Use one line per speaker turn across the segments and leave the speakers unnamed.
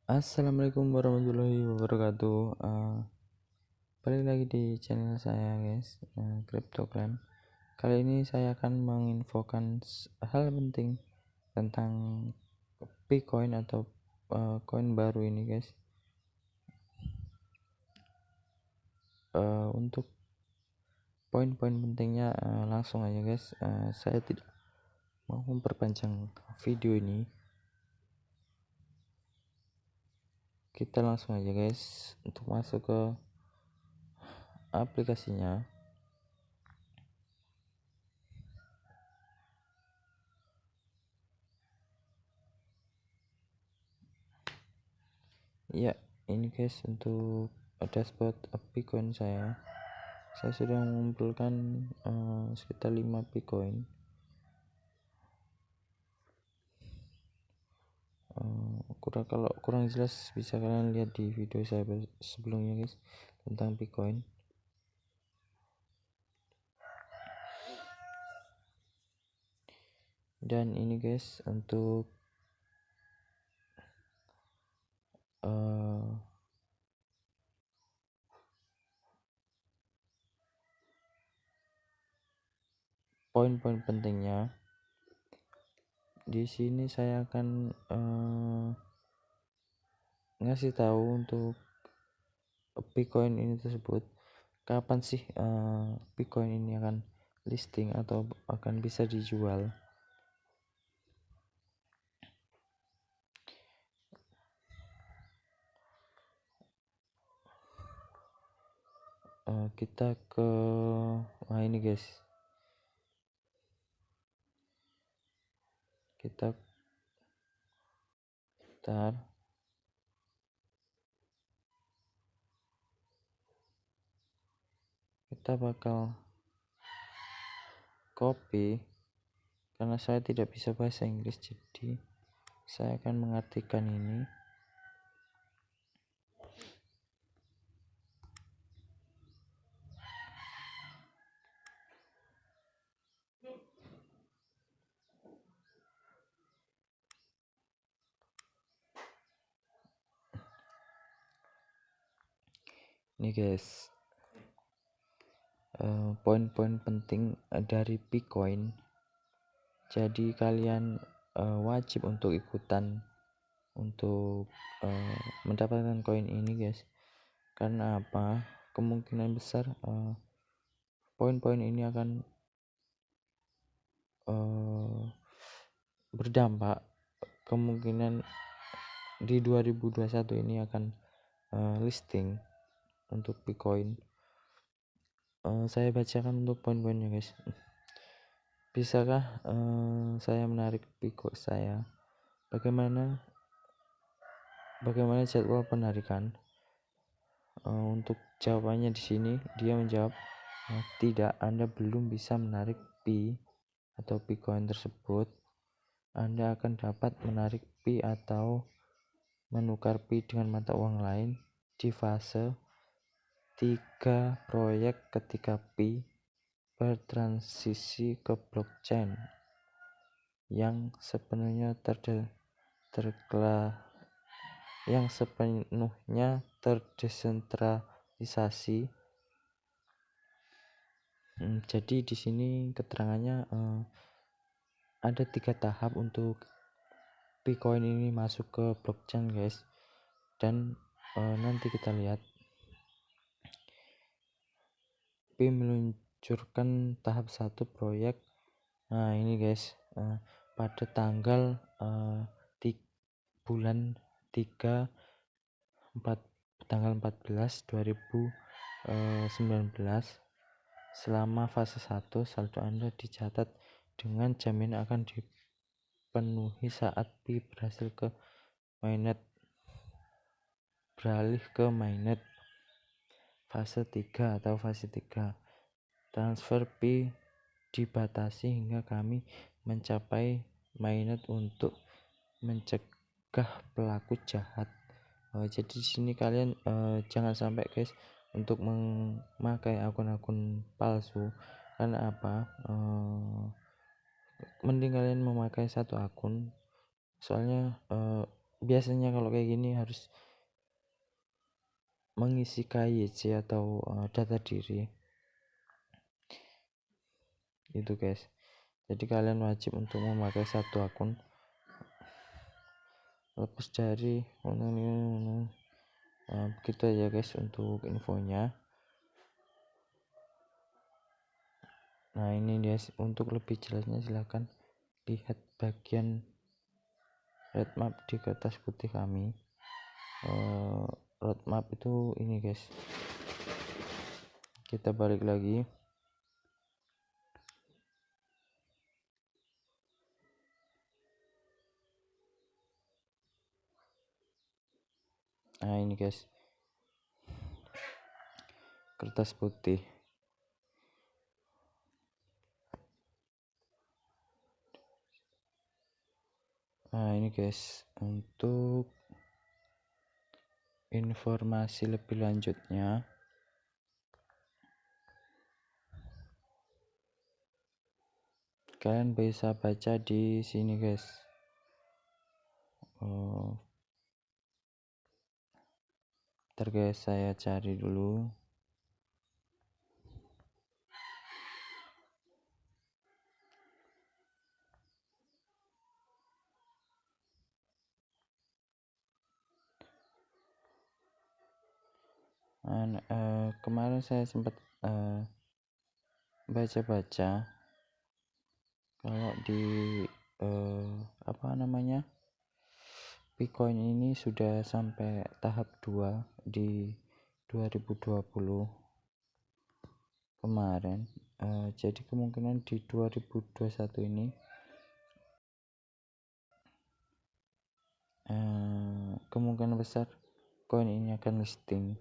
Assalamualaikum warahmatullahi wabarakatuh. Balik lagi di channel saya guys, CryptoClan. Kali ini saya akan menginfokan hal penting tentang Bitcoin atau koin baru ini guys. Untuk poin-poin pentingnya langsung aja guys. Saya tidak mau memperpanjang video ini. Kita langsung aja guys untuk masuk ke aplikasinya. Ya, ini guys untuk dashboard Bitcoin saya sudah mengumpulkan sekitar 5 Bitcoin. Kalau kurang jelas bisa kalian lihat di video saya sebelumnya guys tentang Bitcoin. Dan ini guys untuk poin-poin pentingnya. Di sini saya akan ngasih tahu untuk Bitcoin ini tersebut kapan sih Bitcoin ini akan listing atau akan bisa dijual. Kita ke ini guys, kita bakal copy karena saya tidak bisa bahasa Inggris, jadi saya akan mengartikan ini. Ini guys, poin-poin penting dari Bitcoin. Jadi kalian wajib untuk ikutan untuk mendapatkan koin ini guys. Karena apa? Kemungkinan besar poin-poin ini akan berdampak. Kemungkinan di 2021 ini akan listing untuk Bitcoin. Saya bacakan untuk poin-poinnya guys. Bisakah saya menarik Bitcoin saya? Bagaimana jadwal penarikan? Untuk jawabannya di sini dia menjawab tidak, Anda belum bisa menarik Pi atau Bitcoin tersebut. Anda akan dapat menarik Pi atau menukar Pi dengan mata uang lain di fase 3 proyek ketika Pi bertransisi ke blockchain yang sepenuhnya terdesentralisasi. Jadi di sini keterangannya ada 3 tahap untuk Bitcoin ini masuk ke blockchain guys. Dan nanti kita lihat Pi meluncurkan tahap 1 proyek. Nah ini guys, pada tanggal bulan 3 tanggal 14 2019. Selama fase 1 saldo Anda dicatat dengan jaminan akan dipenuhi saat Pi beralih ke mainnet. Fase 3 atau fase 3 transfer Pi dibatasi hingga kami mencapai mainnet untuk mencegah pelaku jahat. Jadi di sini kalian jangan sampai guys untuk memakai akun-akun palsu. Karena apa? Mending kalian memakai satu akun, soalnya biasanya kalau kayak gini harus mengisi KYC atau data diri gitu guys. Jadi kalian wajib untuk memakai satu akun lepas dari begitu aja guys untuk infonya. Nah ini guys, untuk lebih jelasnya silahkan lihat bagian roadmap di kertas putih kami. Roadmap itu ini guys, kita balik lagi. Nah ini guys, kertas putih. Nah ini guys, untuk informasi lebih lanjutnya kalian bisa baca di sini guys. Ntar guys, saya cari dulu. Kemarin saya sempat baca-baca kalau di Bitcoin ini sudah sampai tahap 2 di 2020 kemarin. Jadi kemungkinan di 2021 ini kemungkinan besar koin ini akan listing.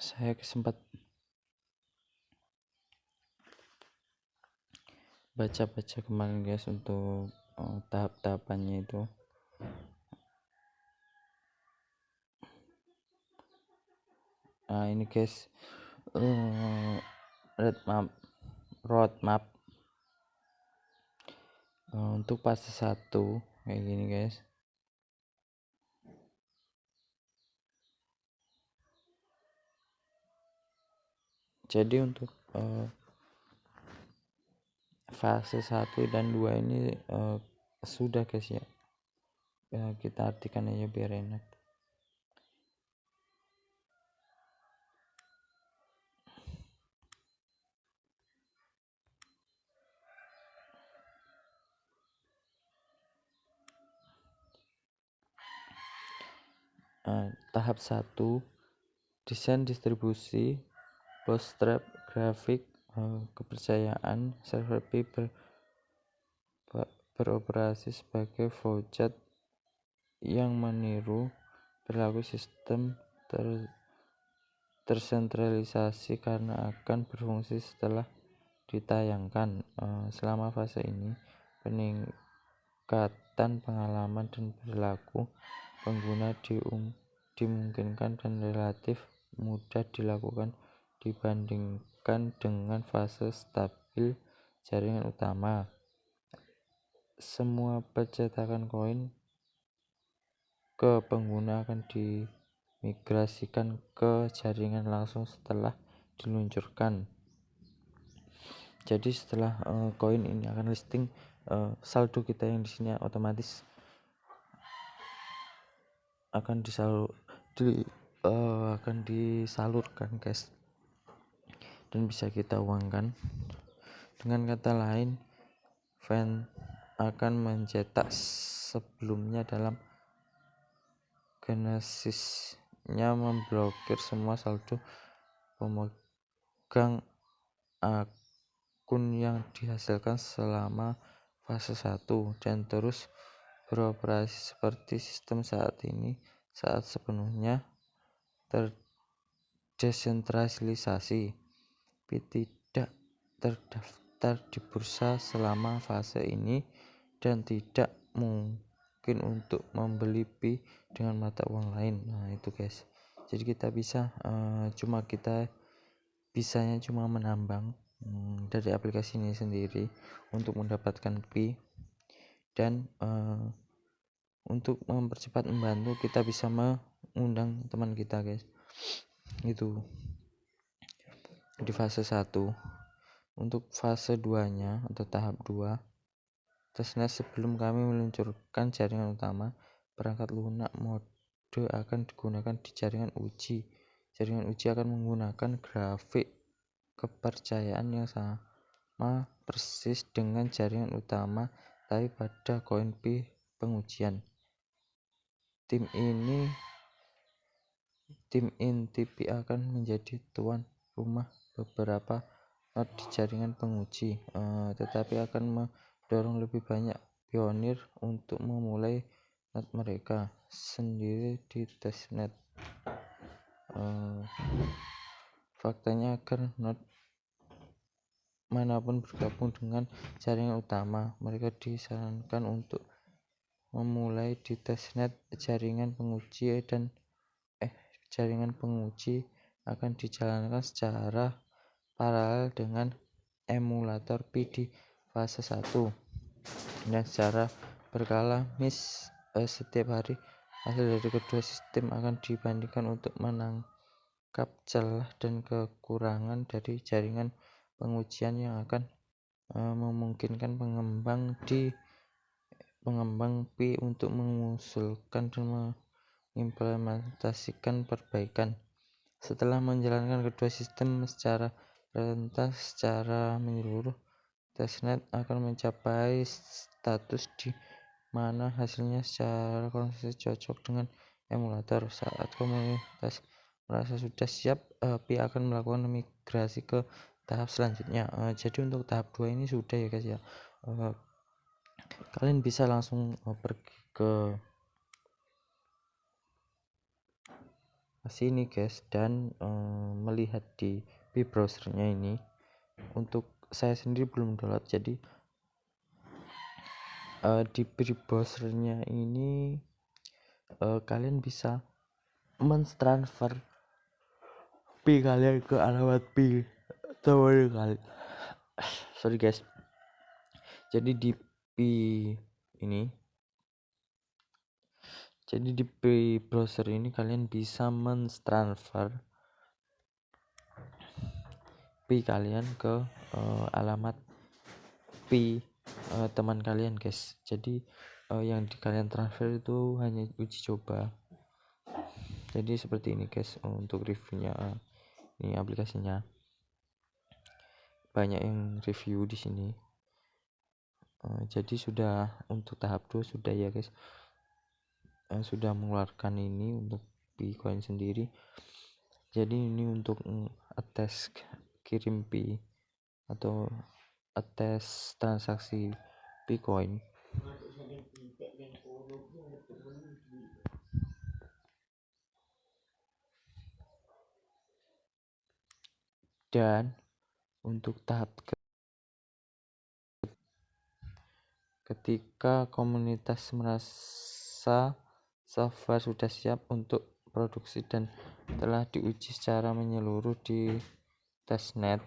Saya sempat baca-baca kemarin guys untuk tahap-tahapannya itu. Nah ini guys, roadmap untuk fase 1 kayak gini guys. Jadi untuk fase 1 dan 2 ini sudah guys ya. Kita artikan aja biar enak. Tahap 1, desain distribusi, bootstrap, grafik, kepercayaan, server P beroperasi sebagai voucher yang meniru perilaku sistem tersentralisasi karena akan berfungsi setelah ditayangkan. Selama fase ini, peningkatan pengalaman dan perilaku pengguna dimungkinkan dan relatif mudah dilakukan dibandingkan dengan fase stabil jaringan utama. Semua percetakan koin ke pengguna akan dimigrasikan ke jaringan langsung setelah diluncurkan. Jadi setelah koin ini akan listing, saldo kita yang di sini otomatis akan disalurkan guys, dan bisa kita uangkan. Dengan kata lain, fan akan mencetak sebelumnya dalam genesisnya memblokir semua saldo pemegang akun yang dihasilkan selama fase 1 dan terus beroperasi seperti sistem saat ini saat sepenuhnya terdesentralisasi. Tidak terdaftar di bursa selama fase ini dan tidak mungkin untuk membeli Pi dengan mata uang lain. Nah itu guys, jadi kita bisanya cuma menambang dari aplikasi ini sendiri untuk mendapatkan Pi. Dan untuk mempercepat membantu, kita bisa mengundang teman kita guys. Itu di fase 1. Untuk fase 2 nya atau tahap 2, testnet sebelum kami meluncurkan jaringan utama, perangkat lunak mode akan digunakan di jaringan uji. Jaringan uji akan menggunakan grafik kepercayaan yang sama persis dengan jaringan utama, tapi pada koin Pi pengujian. Tim inti Pi akan menjadi tuan rumah beberapa node di jaringan penguji, tetapi akan mendorong lebih banyak pionir untuk memulai node mereka sendiri di testnet. Faktanya, agar node manapun bergabung dengan jaringan utama, mereka disarankan untuk memulai di testnet jaringan penguji jaringan penguji akan dijalankan secara paralel dengan emulator Pi di fase 1 dan secara berkala setiap hari. Hasil dari kedua sistem akan dibandingkan untuk menangkap celah dan kekurangan dari jaringan pengujian yang akan memungkinkan pengembang Pi untuk mengusulkan dan mengimplementasikan perbaikan. Setelah menjalankan kedua sistem secara rentas secara menyeluruh, testnet akan mencapai status di mana hasilnya secara konsisten cocok dengan emulator. Saat komunitas merasa sudah siap, Pi akan melakukan migrasi ke tahap selanjutnya. Jadi untuk tahap 2 ini sudah ya guys ya. Kalian bisa langsung pergi ke sini guys dan melihat di Pi browsernya ini. Untuk saya sendiri belum download, jadi di Pi browsernya ini kalian bisa mentransfer Pi kalian ke alamat Pi teman kalian. Sorry guys. Jadi di Pi browser ini kalian bisa mentransfer Pi kalian ke alamat Pi teman kalian guys. Jadi yang kalian transfer itu hanya uji coba. Jadi seperti ini guys untuk reviewnya. Ini aplikasinya banyak yang review di sini. Jadi sudah untuk tahap 2 sudah ya guys, sudah mengeluarkan ini untuk Bitcoin sendiri. Jadi ini untuk atas kirim Pi atau atas transaksi Bitcoin. Dan untuk tahap ketika komunitas merasa software sudah siap untuk produksi dan telah diuji secara menyeluruh di testnet,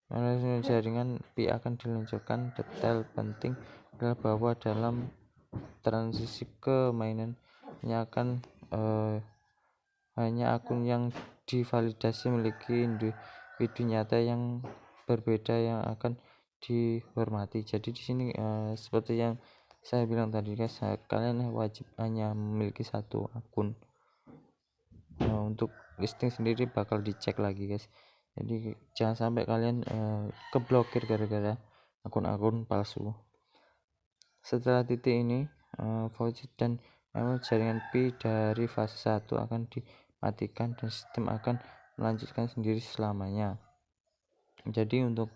manajemen jaringan Pi akan diluncurkan. Detail penting adalah bahwa dalam transisi ke mainan akan hanya akun yang divalidasi memiliki individu nyata yang berbeda yang akan dihormati. Jadi di sini seperti yang saya bilang tadi guys, kalian wajib hanya memiliki satu akun. Untuk listing sendiri bakal dicek lagi guys, jadi jangan sampai kalian keblokir gara-gara akun-akun palsu. Setelah titik ini, voucher dan jaringan Pi dari fase 1 akan dimatikan dan sistem akan melanjutkan sendiri selamanya. Jadi untuk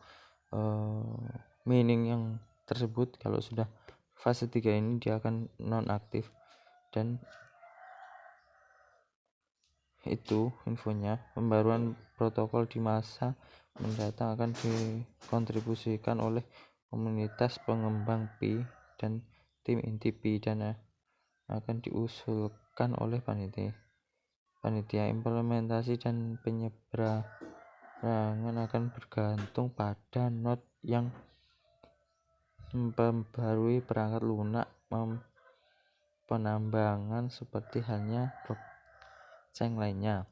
mining yang tersebut kalau sudah fase 3 ini dia akan nonaktif. Dan itu infonya. Pembaruan protokol di masa mendatang akan dikontribusikan oleh komunitas pengembang Pi dan tim inti Pi dan akan diusulkan oleh panitia. Implementasi dan penyeberangan akan bergantung pada node yang memperbarui perangkat lunak penambangan seperti halnya blockchain lainnya.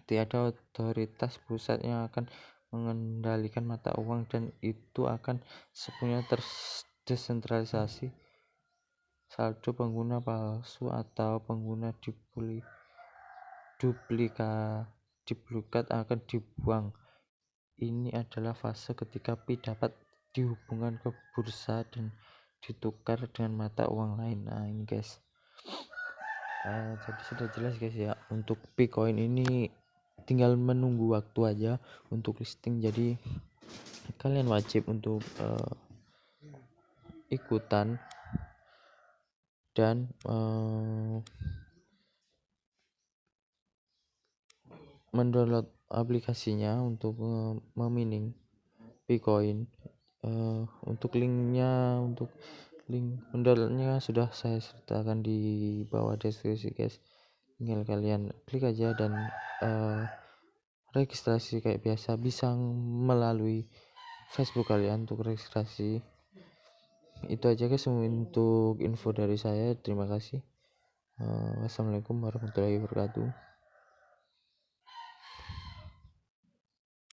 Tiada otoritas pusat yang akan mengendalikan mata uang dan itu akan sepenuhnya terdesentralisasi. Saldo pengguna palsu atau pengguna duplikat akan dibuang. Ini adalah fase ketika Pi dapat dihubungkan ke bursa dan ditukar dengan mata uang lain. Nah ini guys, jadi sudah jelas guys ya, untuk Bitcoin ini tinggal menunggu waktu aja untuk listing, jadi kalian wajib untuk ikutan dan mendownload aplikasinya untuk memining Bitcoin. Untuk link mendownloadnya sudah saya sertakan di bawah deskripsi guys, tinggal kalian klik aja dan registrasi kayak biasa, bisa melalui Facebook kalian untuk registrasi. Itu aja guys untuk info dari saya, terima kasih. Wassalamualaikum warahmatullahi wabarakatuh.